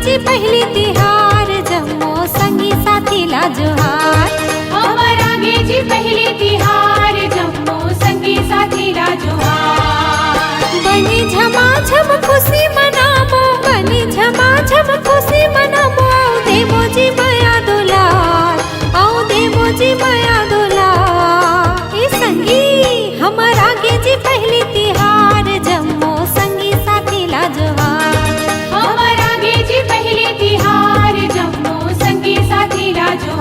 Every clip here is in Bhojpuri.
जी पहली तिहार जम्मो संगी साथी ला जोहार। हमर आगे जी पहली तिहार जम्मो संगी साथी ला जोहार। बनी झमाझम खुशी मनामो, बनी झमाझम खुशी मनामो, आओ देवो जी माया दुलार, आओ देवो जी माया दुलार। ए संगी हमर आगे जी पहली तिहार जम्मो संगी साथी ला जोहार। हमर आगे जी पहली तिहार जम्मो संगी साथी ला जोहार।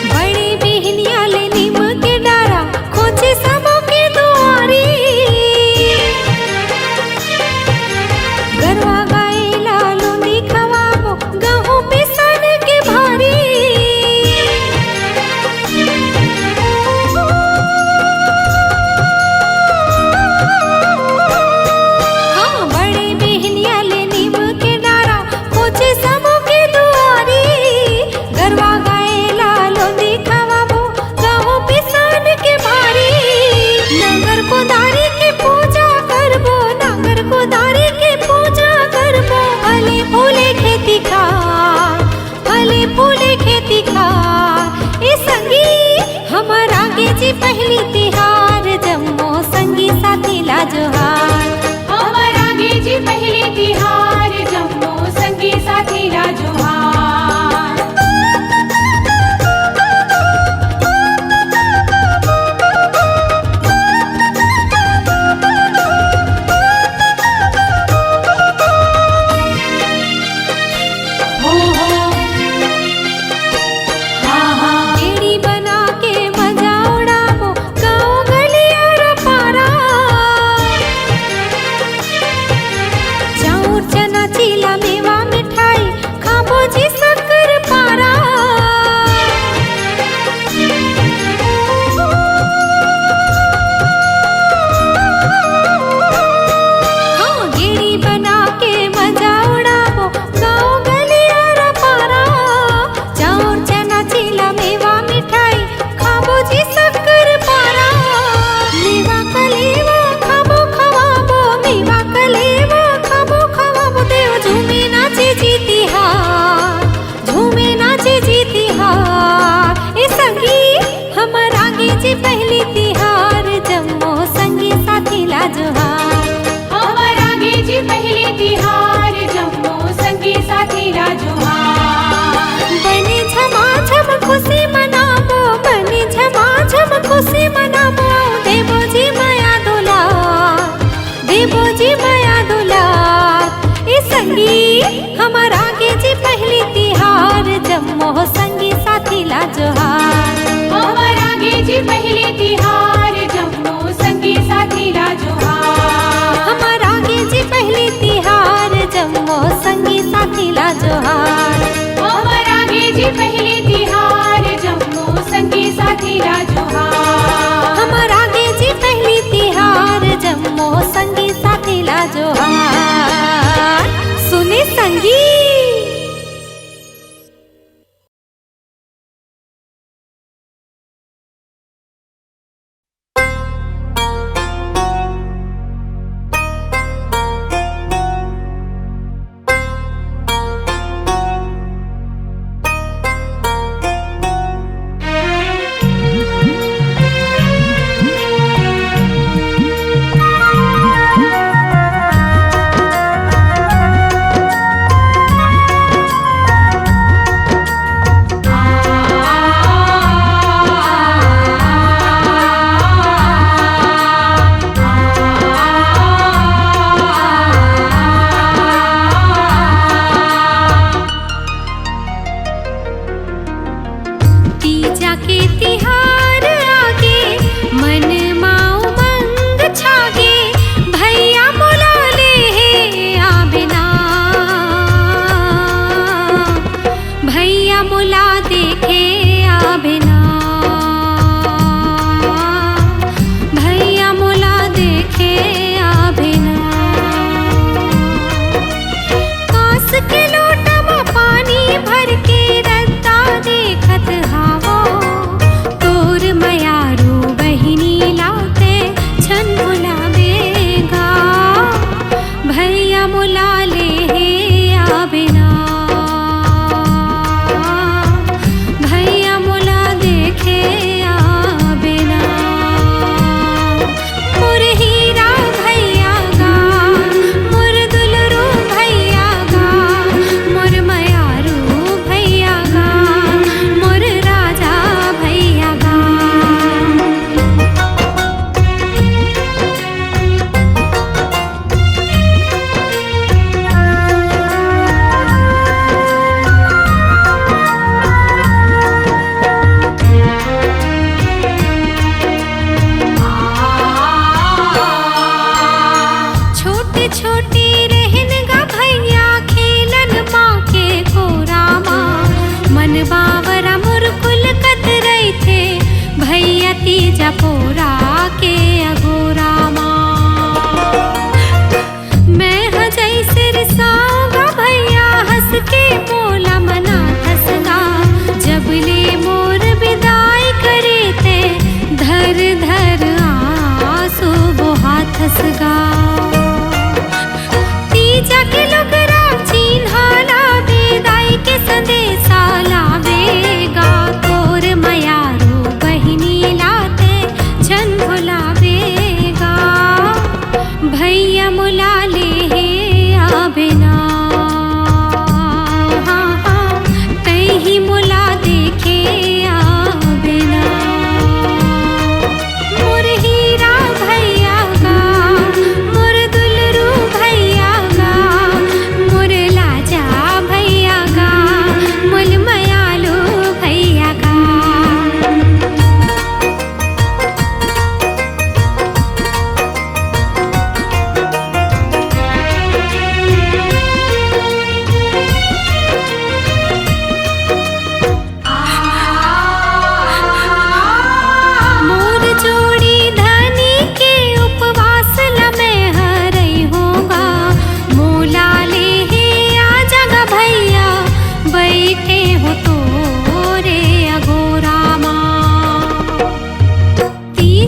बड़ी बिहनिया ले नीम के डारा खोजे समो के दुआरी। गरवा गाए लालो दिखवाबो गहूं पिसन के भारी। हाँ बड़ी बिहनिया ले नीम के डारा खोजे समो के दुआरी। गरवा गाए लालो दिखवाबो गहूं पिसान के भारी। नांगर कोदारी के पूजा करबो, नांगर कोदारी के पूजा करबो। फले फूले खेती खार, फले फूले खेती खार। ए संगी हमर आगे जी पहली तिहार जम्मो संगी साथी ला जोहार। हमर आगे जी पहली तिहार जम्मो संगी साथी ला जोहार। हो हाँ हाँ गेड़ी बना के मजा उड़ाबो गाँव गलिया रा पारा। चाउर चना चीला मेवा मिठाई खाबो जी शक्कर पारा। हाँ गेड़ी बना के मजा उड़ाबो गाँव गलिया रा पारा। चाउर चना चीला मेवा मिठाई खाबो जी शक्कर पारा। मेवा कलेवा खाबो खवाबो, मेवा कलेवा खाबो खवाबो। देव झूमे नाचे जीती हार, झूमे नाचे जीती हार। ए संगी हमर आगे जी पहली तिहार जम्मो संगी साथी ला जोहार। हमर आगे जी पहली तिहार जम्मो संगी साथी ला जोहार। बनी झमाझम खुशी मनाबो, बनी झमाझम खुशी मनाबो। आओ देवो जी माया दुलार, देवो जी माया दुलार। ए संगी हमर आगे जी पहली तिहार जम्मो संगी साथी ला जोहार। हमर आगे जी पहली तिहार जम्मो संगी साथी ला जोहार। हमर आगे जी पहली तिहार जम्मो संगी साथी ला जोहार। हमर आगे जी पहली तिहार जम्मो संगी साथी ला जोहार। हमर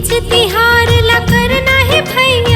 तीज तिहार ला करना है भैया